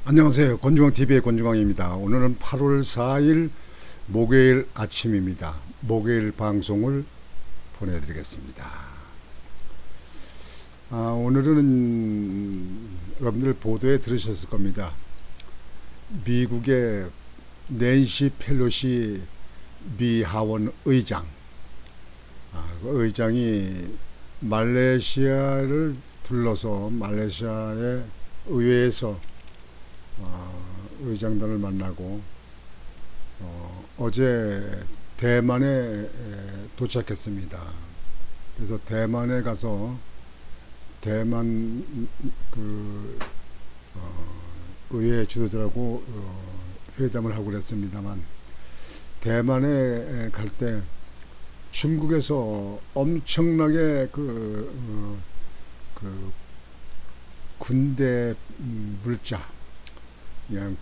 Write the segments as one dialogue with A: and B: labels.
A: 안녕하세요. 권중광TV의 권중광입니다. 오늘은 8월 4일 목요일 아침입니다. 목요일 방송을 보내드리겠습니다. 오늘은 여러분들 보도에 들으셨을 겁니다. 미국의 낸시 펠로시 미 하원 의장, 그 의장이 말레이시아를 둘러서 말레이시아의 의회에서 의장단을 만나고 어제 대만에 도착했습니다. 그래서 대만에 가서 대만 의회 지도자라고 회담을 하고 그랬습니다만, 대만에 갈 때 중국에서 엄청나게 군대 물자, 그냥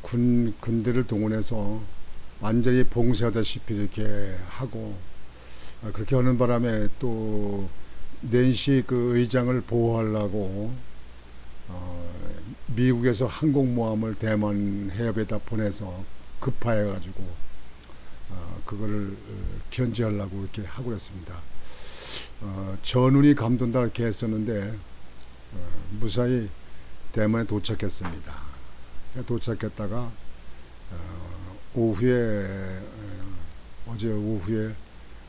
A: 군대를 동원해서 완전히 봉쇄하다시피 이렇게 하고, 그렇게 하는 바람에 또 낸시 그 의장을 보호하려고 미국에서 항공모함을 대만 해협에다 보내서 급파해가지고 그거를 견제하려고 이렇게 하고 그랬습니다. 전운이 감돈다 이렇게 했었는데 무사히 대만에 도착했습니다. 도착했다가 어제 오후에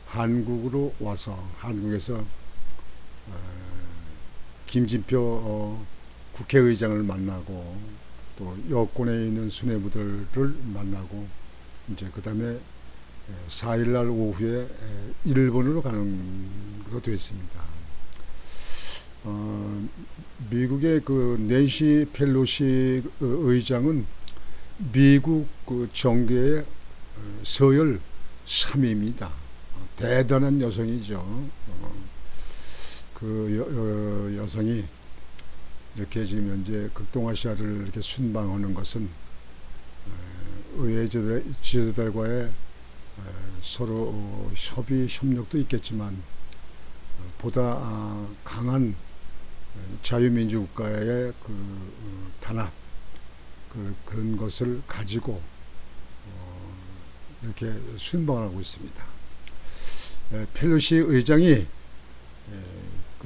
A: 한국으로 와서 한국에서 김진표 국회의장을 만나고 또 여권에 있는 수뇌부들을 만나고, 이제 그 다음에 4일날 오후에 일본으로 가는 것으로 되어 있습니다. 미국의 그 낸시 펠로시 의장은 미국 그 정계의 서열 3위입니다. 대단한 여성이죠. 그 여성이 이렇게 지금 현재 극동아시아를 이렇게 순방하는 것은 의회 지도자들과의 서로 협의 협력도 있겠지만 보다 강한 자유민주국가의 단합, 그런 것을 가지고 이렇게 순방을 하고 있습니다. 펠로시 의장이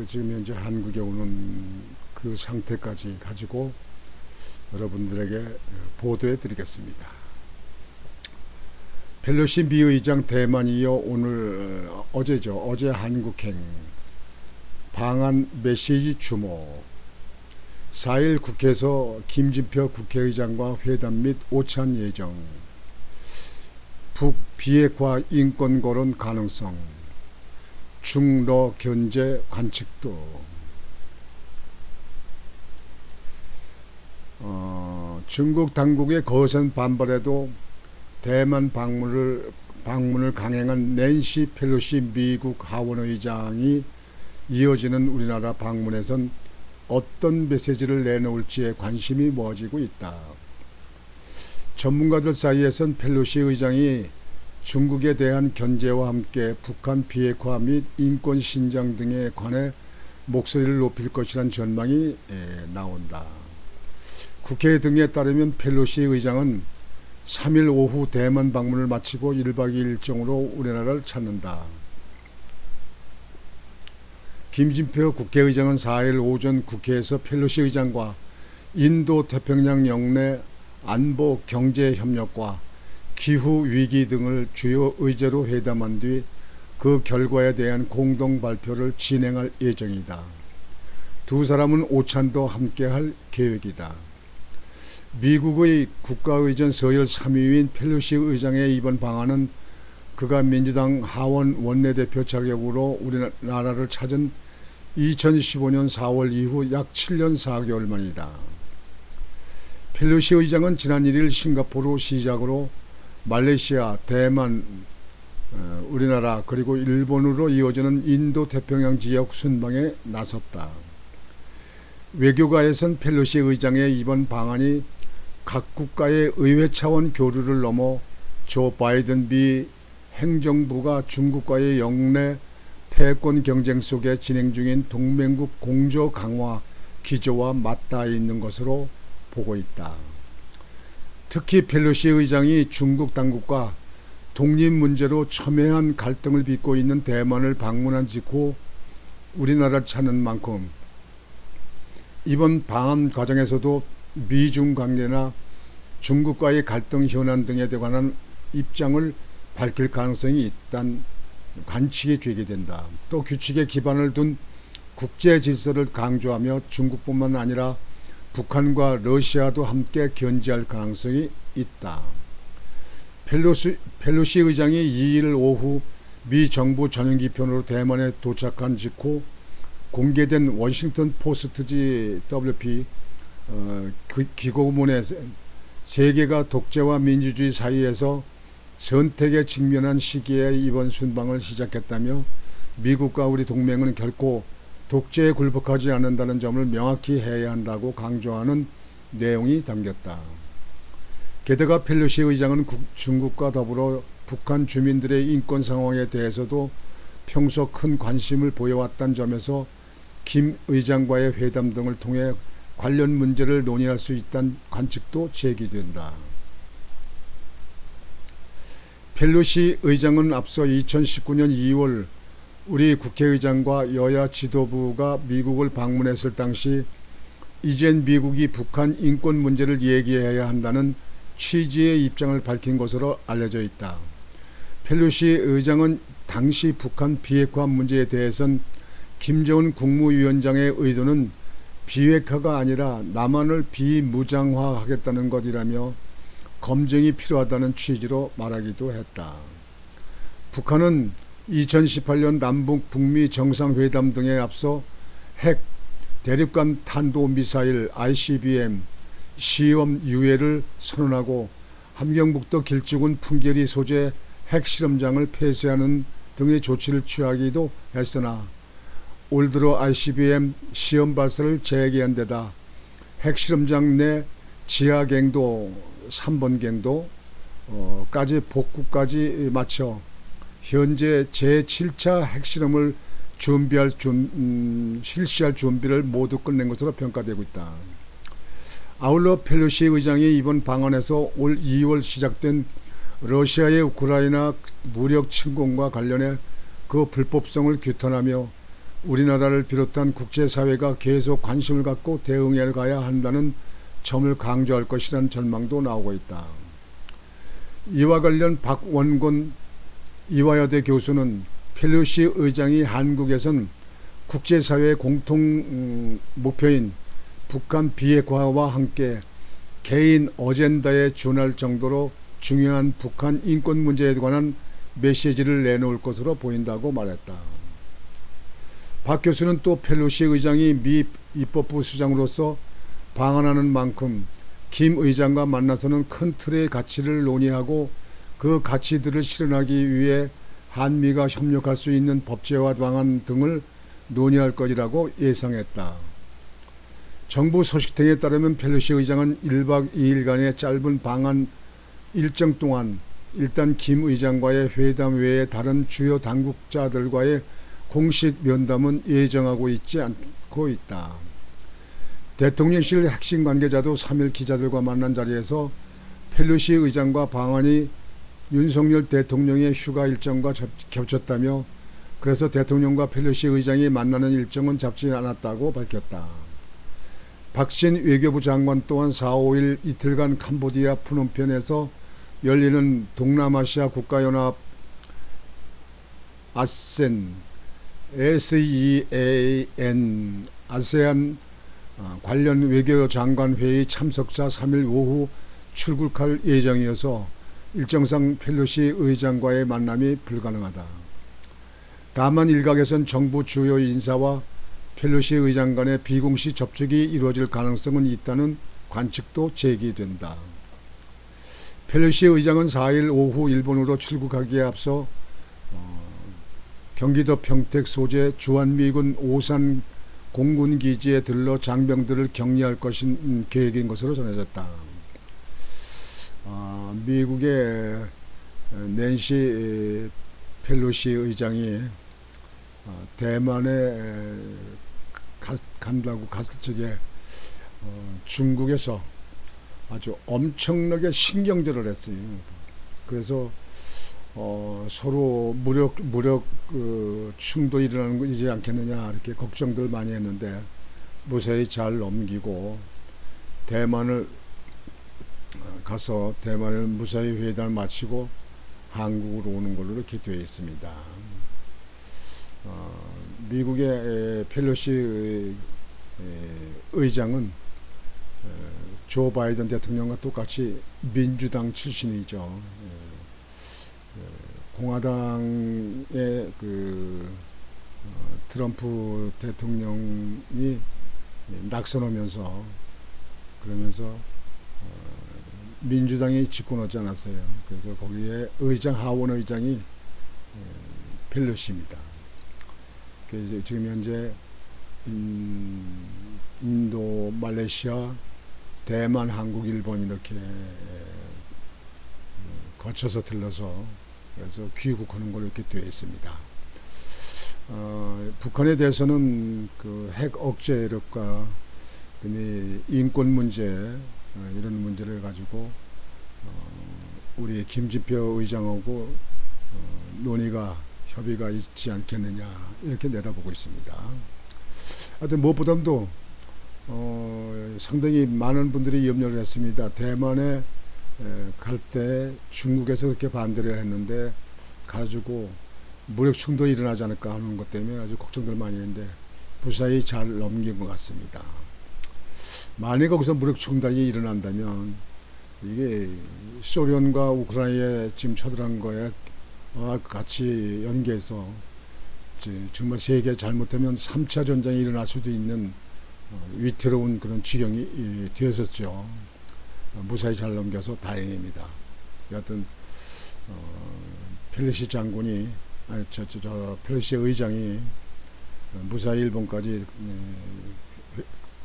A: 지금 현재 한국에 오는 그 상태까지 가지고 여러분들에게 보도해 드리겠습니다. 펠로시 미 의장 대만 이어 오늘 어제 한국행 방한 메시지 주모, 4일 국회에서 김진표 국회의장과 회담 및 오찬 예정, 북 비핵화 인권 거론 가능성, 중러 견제 관측도. 중국 당국의 거센 반발에도 대만 방문을 강행한 낸시 펠로시 미국 하원의장이 이어지는 우리나라 방문에선 어떤 메시지를 내놓을지에 관심이 모아지고 있다. 전문가들 사이에선 펠로시 의장이 중국에 대한 견제와 함께 북한 비핵화 및 인권 신장 등에 관해 목소리를 높일 것이란 전망이 나온다. 국회 등에 따르면 펠로시 의장은 3일 오후 대만 방문을 마치고 1박 2일 일정으로 우리나라를 찾는다. 김진표 국회의장은 4일 오전 국회에서 펠로시 의장과 인도 태평양 영내 안보 경제 협력과 기후 위기 등을 주요 의제로 회담한 뒤 그 결과에 대한 공동 발표를 진행할 예정이다. 두 사람은 오찬도 함께할 계획이다. 미국의 국가의전 서열 3위인 펠로시 의장의 이번 방안은 그가 민주당 하원 원내대표 자격으로 우리나라를 찾은 2015년 4월 이후 약 7년 4개월 만이다. 펠로시 의장은 지난 1일 싱가포르 시작으로 말레이시아, 대만, 우리나라 그리고 일본으로 이어지는 인도 태평양 지역 순방에 나섰다. 외교가에선 펠로시 의장의 이번 방안이 각 국가의 의회 차원 교류를 넘어 조 바이든 미 행정부가 중국과의 영내 패권 경쟁 속에 진행 중인 동맹국 공조 강화 기조와 맞닿아 있는 것으로 보고 있다. 특히 펠로시 의장이 중국 당국과 독립 문제로 첨예한 갈등을 빚고 있는 대만을 방문한 직후 우리나라를 찾는 만큼 이번 방한 과정에서도 미중 관계나 중국과의 갈등 현안 등에 관한 입장을 밝힐 가능성이 있다는 관측이 제기된다. 또 규칙에 기반을 둔 국제 질서를 강조하며 중국뿐만 아니라 북한과 러시아도 함께 견제할 가능성이 있다. 펠로시 의장이 2일 오후 미 정부 전용기편으로 대만에 도착한 직후 공개된 워싱턴 포스트지 WP 기고문에 세계가 독재와 민주주의 사이에서 선택에 직면한 시기에 이번 순방을 시작했다며 미국과 우리 동맹은 결코 독재에 굴복하지 않는다는 점을 명확히 해야 한다고 강조하는 내용이 담겼다. 게다가 펠로시 의장은 중국과 더불어 북한 주민들의 인권 상황에 대해서도 평소 큰 관심을 보여왔다는 점에서 김 의장과의 회담 등을 통해 관련 문제를 논의할 수 있다는 관측도 제기된다. 펠로시 의장은 앞서 2019년 2월 우리 국회의장과 여야 지도부가 미국을 방문했을 당시 이젠 미국이 북한 인권 문제를 얘기해야 한다는 취지의 입장을 밝힌 것으로 알려져 있다. 펠로시 의장은 당시 북한 비핵화 문제에 대해선 김정은 국무위원장의 의도는 비핵화가 아니라 남한을 비무장화하겠다는 것이라며 검증이 필요하다는 취지로 말하기도 했다. 북한은 2018년 남북 북미 정상회담 등에 앞서 핵, 대륙간 탄도미사일 ICBM 시험 유예를 선언하고 함경북도 길쭉은 풍계리 소재 핵실험장을 폐쇄하는 등의 조치를 취하기도 했으나 올 들어 ICBM 시험 발사를 재개한 데다 핵실험장 내 지하갱도 3번 갱도까지 복구까지 마쳐 현재 제7차 핵실험을 실시할 준비를 모두 끝낸 것으로 평가되고 있다. 아울러 펠로시 의장이 이번 방한에서 올 2월 시작된 러시아의 우크라이나 무력 침공과 관련해 그 불법성을 규탄하며 우리나라를 비롯한 국제사회가 계속 관심을 갖고 대응해 가야 한다는 점을 강조할 것이라는 전망도 나오고 있다. 이와 관련 박원곤 이화여대 교수는 펠로시 의장이 한국에선 국제사회의 공통 목표인 북한 비핵화와 함께 개인 어젠다에 준할 정도로 중요한 북한 인권 문제에 관한 메시지를 내놓을 것으로 보인다고 말했다. 박 교수는 또 펠로시 의장이 미 입법부 수장으로서 방한하는 만큼 김 의장과 만나서는 큰 틀의 가치를 논의하고 그 가치들을 실현하기 위해 한미가 협력할 수 있는 법제화 방안 등을 논의할 것이라고 예상했다. 정부 소식통에 따르면 펠로시 의장은 1박 2일간의 짧은 방한 일정 동안 일단 김 의장과의 회담 외에 다른 주요 당국자들과의 공식 면담은 예정하고 있지 않고 있다. 대통령실 핵심 관계자도 3일 기자들과 만난 자리에서 펠로시 의장과 방한이 윤석열 대통령의 휴가 일정과 겹쳤다며 그래서 대통령과 펠로시 의장이 만나는 일정은 잡지 않았다고 밝혔다. 박신 외교부 장관 또한 4, 5일 이틀간 캄보디아 프놈펜에서 열리는 동남아시아 국가연합 ASEAN 관련 외교장관 회의 참석자 3일 오후 출국할 예정이어서 일정상 펠로시 의장과의 만남이 불가능하다. 다만 일각에선 정부 주요 인사와 펠로시 의장 간의 비공식 접촉이 이루어질 가능성은 있다는 관측도 제기된다. 펠로시 의장은 4일 오후 일본으로 출국하기에 앞서 경기도 평택 소재 주한미군 오산 공군기지에 들러 장병들을 격리할 것인 계획인 것으로 전해졌다. 미국의 낸시 펠로시 의장이 대만에 간다고 갔을 적에 중국에서 아주 엄청나게 신경질을 했어요. 그래서 서로 무력 충돌이 일어나는 거이지 않겠느냐 이렇게 걱정들 많이 했는데 무사히 잘 넘기고 대만을 가서 대만을 무사히 회담을 마치고 한국으로 오는 걸로 이렇게 되어 있습니다. 미국의 펠로시 의장은 조 바이든 대통령과 똑같이 민주당 출신이죠. 공화당의 트럼프 대통령이 낙선하면서 그러면서 민주당이 집권 하지 않았어요. 그래서 거기에 하원 의장이 펠로시입니다. 그래서 지금 현재 인도, 말레이시아, 대만, 한국, 일본 이렇게 거쳐서 들러서 그래서 귀국하는 걸로 이렇게 되어 있습니다. 북한에 대해서는 핵 억제력과 인권 문제 이런 문제를 가지고 우리 김진표 의장하고 협의가 있지 않겠느냐 이렇게 내다보고 있습니다. 하여튼 무엇보다도 상당히 많은 분들이 염려를 했습니다. 대만에 갈 때 중국에서 그렇게 반대를 했는데 가지고 무력 충돌이 일어나지 않을까 하는 것 때문에 아주 걱정들 많이 했는데 무사히 잘 넘긴 것 같습니다. 만약 거기서 무력 충돌이 일어난다면 이게 소련과 우크라이나에 지금 쳐들어간 거에 같이 연계해서 정말 세계 잘못하면 3차 전쟁이 일어날 수도 있는 위태로운 그런 지경이 되었었죠. 무사히 잘 넘겨서 다행입니다. 여하튼 펠로시 장군이 펠로시 의장이 무사히 일본까지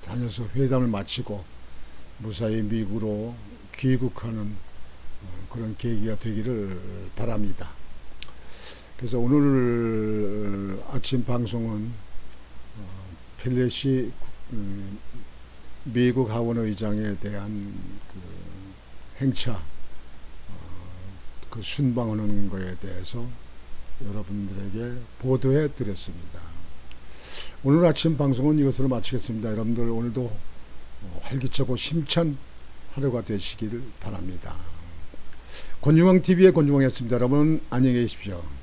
A: 다녀서 회담을 마치고 무사히 미국으로 귀국하는 그런 계기가 되기를 바랍니다. 그래서 오늘 아침 방송은 펠로시 미국 하원 의장에 대한 행차, 순방하는 것에 대해서 여러분들에게 보도해 드렸습니다. 오늘 아침 방송은 이것으로 마치겠습니다. 여러분들 오늘도 활기차고 힘찬 하루가 되시길 바랍니다. 권중왕TV의 권중왕이었습니다. 여러분 안녕히 계십시오.